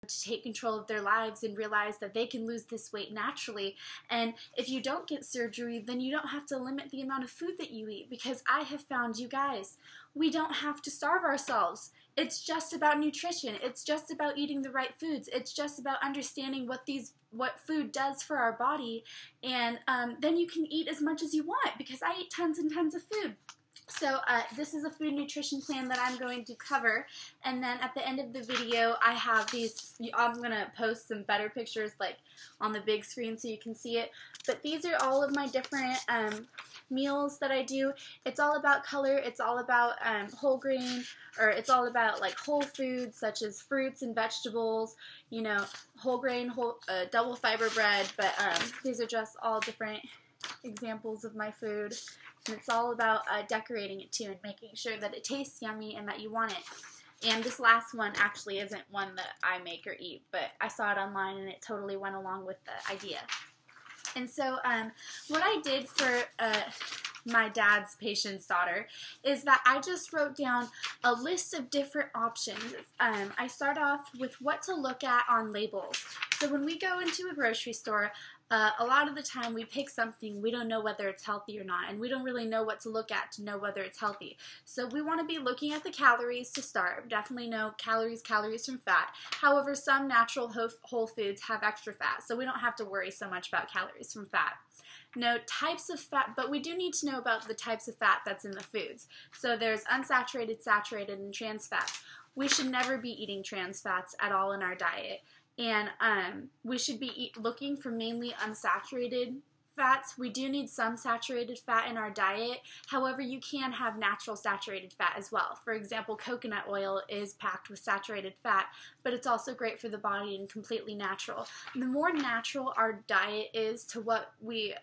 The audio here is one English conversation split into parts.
to take control of their lives and realize that they can lose this weight naturally. And if you don't get surgery, then you don't have to limit the amount of food that you eat, because I have found, you guys, we don't have to starve ourselves. It's just about nutrition. It's just about eating the right foods. It's just about understanding what food does for our body, and then you can eat as much as you want, because I eat tons and tons of food. So this is a food nutrition plan that I'm going to cover, and then at the end of the video I have these, I'm going to post some better pictures like on the big screen so you can see it, but these are all of my different meals that I do. It's all about color, it's all about whole grain, or it's all about like whole foods such as fruits and vegetables, you know, whole grain, double fiber bread, but these are just all different examples of my food. And it's all about decorating it too and making sure that it tastes yummy and that you want it. And this last one actually isn't one that I make or eat, but I saw it online and it totally went along with the idea. And so what I did for my dad's patient's daughter is that I just wrote down a list of different options. I start off with what to look at on labels. So when we go into a grocery store, a lot of the time we pick something, we don't know whether it's healthy or not, and we don't really know what to look at to know whether it's healthy. So we want to be looking at the calories to start. Definitely know calories from fat. However, some natural whole foods have extra fat, so we don't have to worry so much about calories from fat. No types of fat, but we do need to know about the types of fat that's in the foods. So there's unsaturated, saturated, and trans fats. We should never be eating trans fats at all in our diet. And we should be looking for mainly unsaturated fats. We do need some saturated fat in our diet. However, you can have natural saturated fat as well. For example, coconut oil is packed with saturated fat, but it's also great for the body and completely natural. The more natural our diet is to what we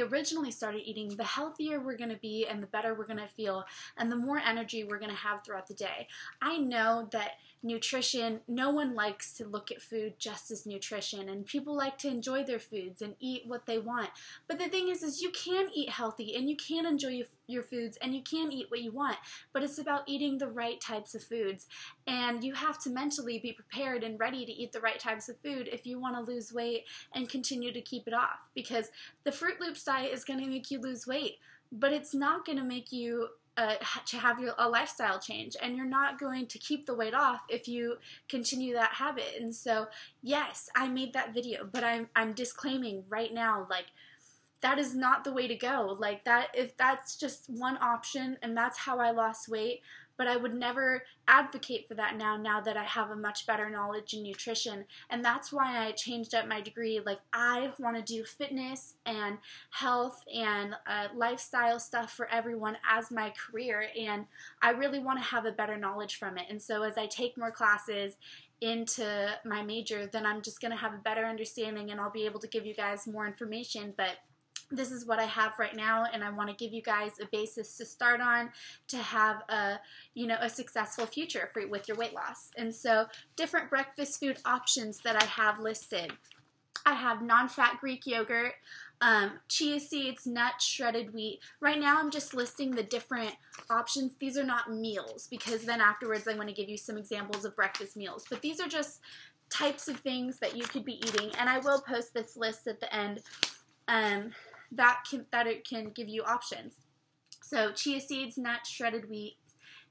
originally started eating, the healthier we're going to be and the better we're going to feel and the more energy we're going to have throughout the day. I know that nutrition, no one likes to look at food just as nutrition, and people like to enjoy their foods and eat what they want. But the thing is you can eat healthy and you can enjoy your foods and you can eat what you want, but it's about eating the right types of foods, and you have to mentally be prepared and ready to eat the right types of food if you want to lose weight and continue to keep it off, because the Fruit Loops diet is going to make you lose weight, but it's not going to make you to have a lifestyle change, and you're not going to keep the weight off if you continue that habit. And so yes, I made that video, but I'm disclaiming right now, like, that is not the way to go. Like, that, if that's just one option and that's how I lost weight, but I would never advocate for that now that I have a much better knowledge in nutrition. And that's why I changed up my degree. Like, I want to do fitness and health and lifestyle stuff for everyone as my career, and I really want to have a better knowledge from it. And so as I take more classes into my major, then I'm just going to have a better understanding and I'll be able to give you guys more information. But this is what I have right now, and I want to give you guys a basis to start on to have a successful future with your weight loss. And so different breakfast food options that I have listed. I have non-fat Greek yogurt, chia seeds, nuts, shredded wheat. Right now I'm just listing the different options. These are not meals, because then afterwards I'm going to give you some examples of breakfast meals. But these are just types of things that you could be eating, and I will post this list at the end. That it can give you options. So chia seeds, nuts, shredded wheat,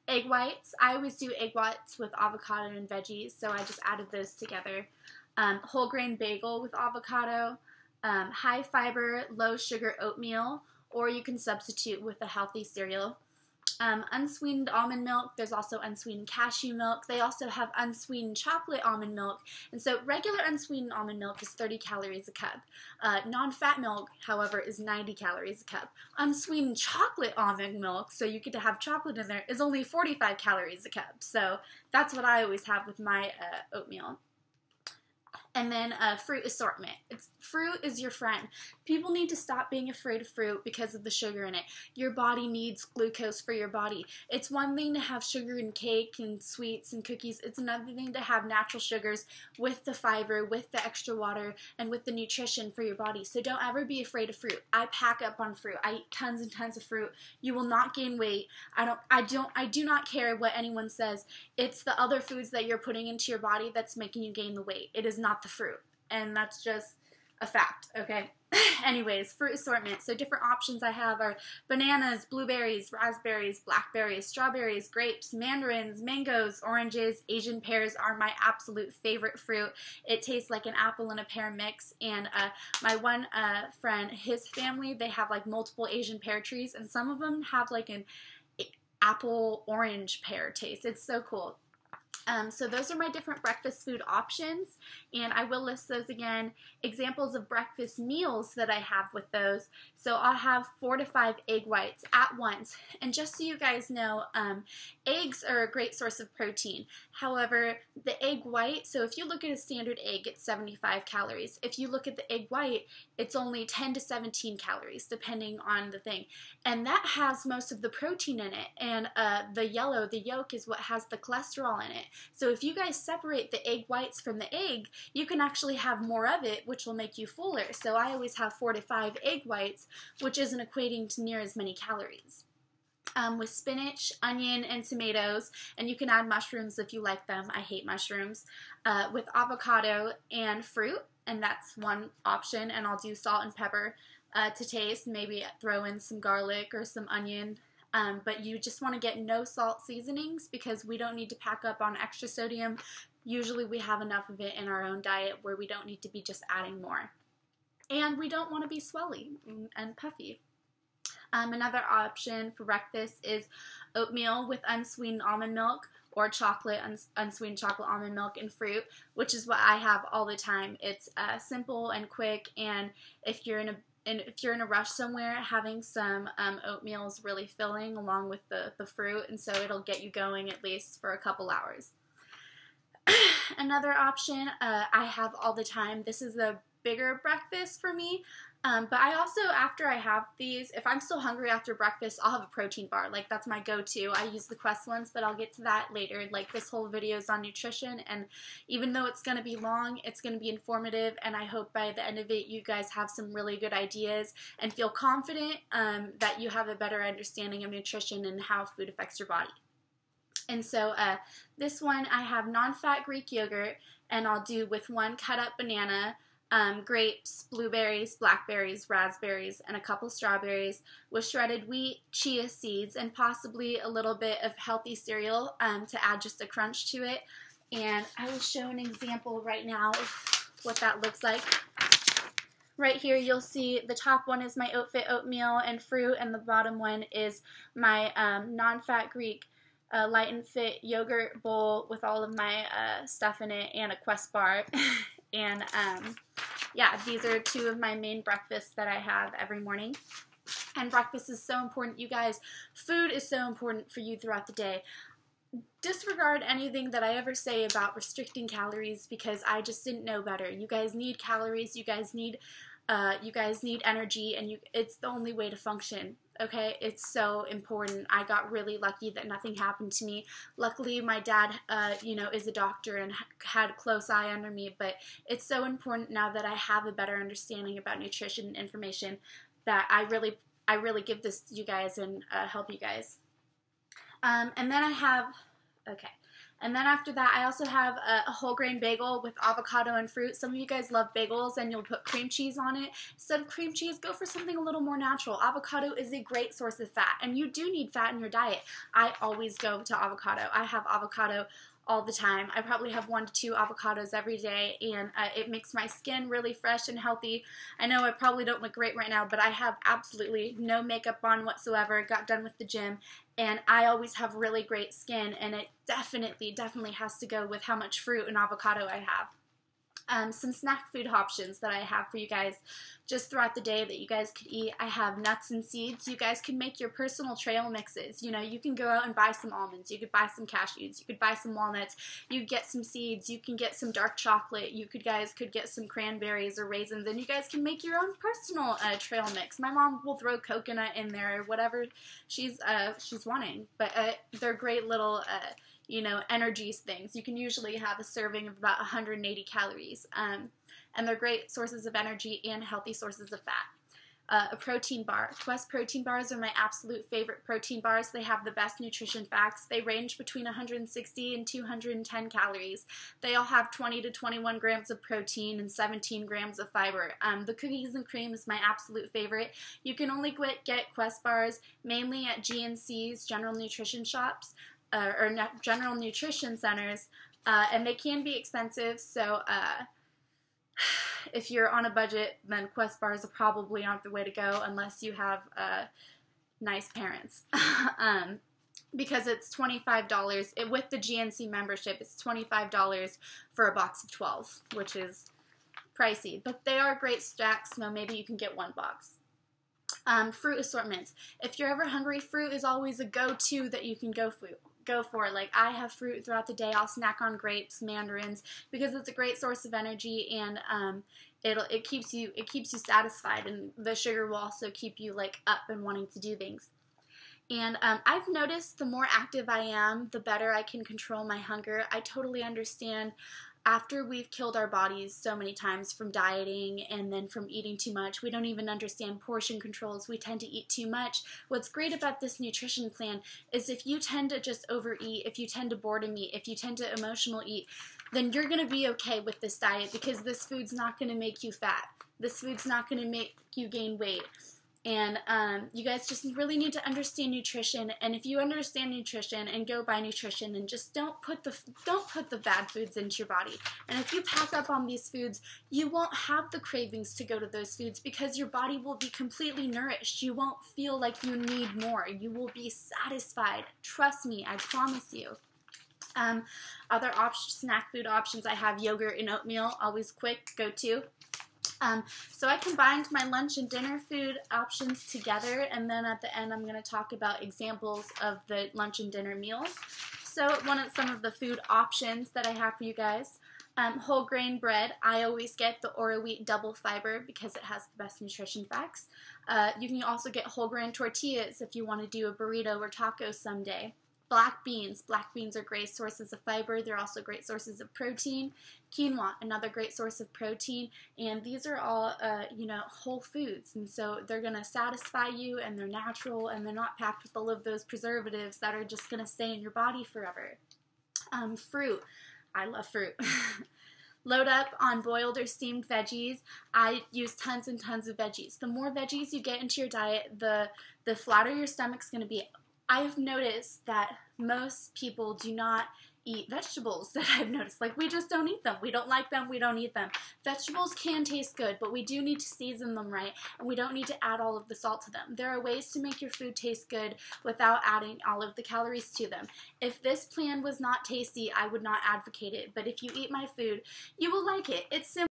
egg whites. I always do egg whites with avocado and veggies, so I just added those together. Whole grain bagel with avocado, high fiber, low sugar oatmeal, or you can substitute with a healthy cereal. Unsweetened almond milk. There's also unsweetened cashew milk. They also have unsweetened chocolate almond milk. And so regular unsweetened almond milk is 30 calories a cup. Non-fat milk, however, is 90 calories a cup. Unsweetened chocolate almond milk, so you get to have chocolate in there, is only 45 calories a cup. So that's what I always have with my oatmeal. And then fruit assortment. Fruit is your friend. People need to stop being afraid of fruit because of the sugar in it. Your body needs glucose for your body. It's one thing to have sugar in cake and sweets and cookies. It's another thing to have natural sugars with the fiber, with the extra water, and with the nutrition for your body. So don't ever be afraid of fruit. I pack up on fruit. I eat tons and tons of fruit. You will not gain weight. I do not care what anyone says. It's the other foods that you're putting into your body that's making you gain the weight. It is not the fruit, and that's just a fact, okay? Anyways, fruit assortment. So different options I have are bananas, blueberries, raspberries, blackberries, strawberries, grapes, mandarins, mangoes, oranges. Asian pears are my absolute favorite fruit. It tastes like an apple and a pear mix, and my one friend, his family, they have like multiple Asian pear trees, and some of them have like an apple orange pear taste. It's so cool. So those are my different breakfast food options, and I will list those again. Examples of breakfast meals that I have with those. So I'll have 4 to 5 egg whites at once. And just so you guys know, eggs are a great source of protein. However, the egg white, so if you look at a standard egg, it's 75 calories. If you look at the egg white, it's only 10 to 17 calories, depending on the thing. And that has most of the protein in it. And the yolk, is what has the cholesterol in it. So if you guys separate the egg whites from the egg, you can actually have more of it, which will make you fuller. So I always have 4 to 5 egg whites, which isn't equating to near as many calories. With spinach, onion, and tomatoes, and you can add mushrooms if you like them. I hate mushrooms. With avocado and fruit, and that's one option, and I'll do salt and pepper to taste. Maybe throw in some garlic or some onion. But you just want to get no salt seasonings because we don't need to pack up on extra sodium. Usually we have enough of it in our own diet where we don't need to be just adding more. And we don't want to be swelly and puffy. Another option for breakfast is oatmeal with unsweetened almond milk or chocolate, unsweetened chocolate almond milk and fruit, which is what I have all the time. It's simple and quick, and if you're in a rush somewhere, having some oatmeal is really filling along with the fruit, and so it'll get you going at least for a couple hours. Another option I have all the time, this is a bigger breakfast for me, but I also, after I have these, if I'm still hungry after breakfast, I'll have a protein bar. Like, that's my go-to. I use the Quest ones, but I'll get to that later. Like, this whole video is on nutrition, and even though it's going to be long, it's going to be informative, and I hope by the end of it you guys have some really good ideas and feel confident that you have a better understanding of nutrition and how food affects your body. And so this one, I have non-fat Greek yogurt, and I'll do with 1 cut-up banana, grapes, blueberries, blackberries, raspberries, and a couple strawberries with shredded wheat, chia seeds, and possibly a little bit of healthy cereal to add just a crunch to it. And I will show an example right now of what that looks like. Right here you'll see the top one is my Oat Fit oatmeal and fruit, and the bottom one is my non-fat Greek Light and Fit yogurt bowl with all of my stuff in it and a Quest bar. And yeah, these are 2 of my main breakfasts that I have every morning. And breakfast is so important, you guys. Food is so important for you throughout the day. Disregard anything that I ever say about restricting calories because I just didn't know better. You guys need calories. You guys need energy, and it's the only way to function. Okay, it's so important. I got really lucky that nothing happened to me. Luckily, my dad, is a doctor and had a close eye under me, but it's so important now that I have a better understanding about nutrition and information that I really give this to you guys and help you guys. And then I have, and then after that, I also have a whole grain bagel with avocado and fruit. Some of you guys love bagels and you'll put cream cheese on it. Instead of cream cheese, go for something a little more natural. Avocado is a great source of fat, and you do need fat in your diet. I always go to avocado. I have avocado all the time. I probably have 1 to 2 avocados every day, and it makes my skin really fresh and healthy. I know I probably don't look great right now, but I have absolutely no makeup on whatsoever. Got done with the gym, and I always have really great skin, and it definitely has to go with how much fruit and avocado I have. Some snack food options that I have for you guys just throughout the day that you guys could eat. I have nuts and seeds. You guys can make your personal trail mixes. You know, you can go out and buy some almonds. You could buy some cashews. You could buy some walnuts. You get some seeds. You can get some dark chocolate. You guys could get some cranberries or raisins, and you guys can make your own personal trail mix. My mom will throw coconut in there or whatever she's wanting, but they're great little you know, energy things. You can usually have a serving of about 180 calories, and they're great sources of energy and healthy sources of fat. A protein bar. Quest protein bars are my absolute favorite protein bars. They have the best nutrition facts. They range between 160 and 210 calories. They all have 20 to 21 grams of protein and 17 grams of fiber. The cookies and cream is my absolute favorite. You can only get Quest bars mainly at GNC's, General Nutrition Shops, or general nutrition centers, and they can be expensive, so if you're on a budget, then Quest bars probably aren't the way to go unless you have nice parents. Because it's $25, with the GNC membership, it's $25 for a box of 12, which is pricey, but they are great stacks, so maybe you can get one box. Fruit assortments. If you're ever hungry, fruit is always a go-to that you can go for. Like, I have fruit throughout the day. I'll snack on grapes, mandarins, because it's a great source of energy, and it keeps you satisfied, and the sugar will also keep you like up and wanting to do things. And I've noticed the more active I am, the better I can control my hunger. I totally understand. After we've killed our bodies so many times from dieting and then from eating too much, we don't even understand portion controls. We tend to eat too much. What's great about this nutrition plan is if you tend to just overeat, if you tend to boredom eat, if you tend to emotional eat, then you're going to be okay with this diet, because this food's not going to make you fat. This food's not going to make you gain weight. And you guys just really need to understand nutrition. And if you understand nutrition and go by nutrition, then just don't put the bad foods into your body. And if you pack up on these foods, you won't have the cravings to go to those foods, because your body will be completely nourished. You won't feel like you need more. You will be satisfied. Trust me, I promise you. Other snack food options, I have yogurt and oatmeal, always quick, go-to. So I combined my lunch and dinner food options together, and then at the end I'm going to talk about examples of the lunch and dinner meals. So some of the food options that I have for you guys. Whole grain bread. I always get the Oro Wheat double fiber because it has the best nutrition facts. You can also get whole grain tortillas if you want to do a burrito or taco someday. Black beans. Black beans are great sources of fiber. They're also great sources of protein. Quinoa, another great source of protein. And these are all, whole foods. And so they're going to satisfy you, and they're natural, and they're not packed with all of those preservatives that are just going to stay in your body forever. Fruit. I love fruit. Load up on boiled or steamed veggies. I use tons and tons of veggies. The more veggies you get into your diet, the flatter your stomach's going to be. I've noticed that most people do not eat vegetables that I've noticed. Like, we just don't eat them. We don't like them. We don't eat them. Vegetables can taste good, but we do need to season them right, and we don't need to add all of the salt to them. There are ways to make your food taste good without adding all of the calories to them. If this plan was not tasty, I would not advocate it, but if you eat my food, you will like it. It's simple.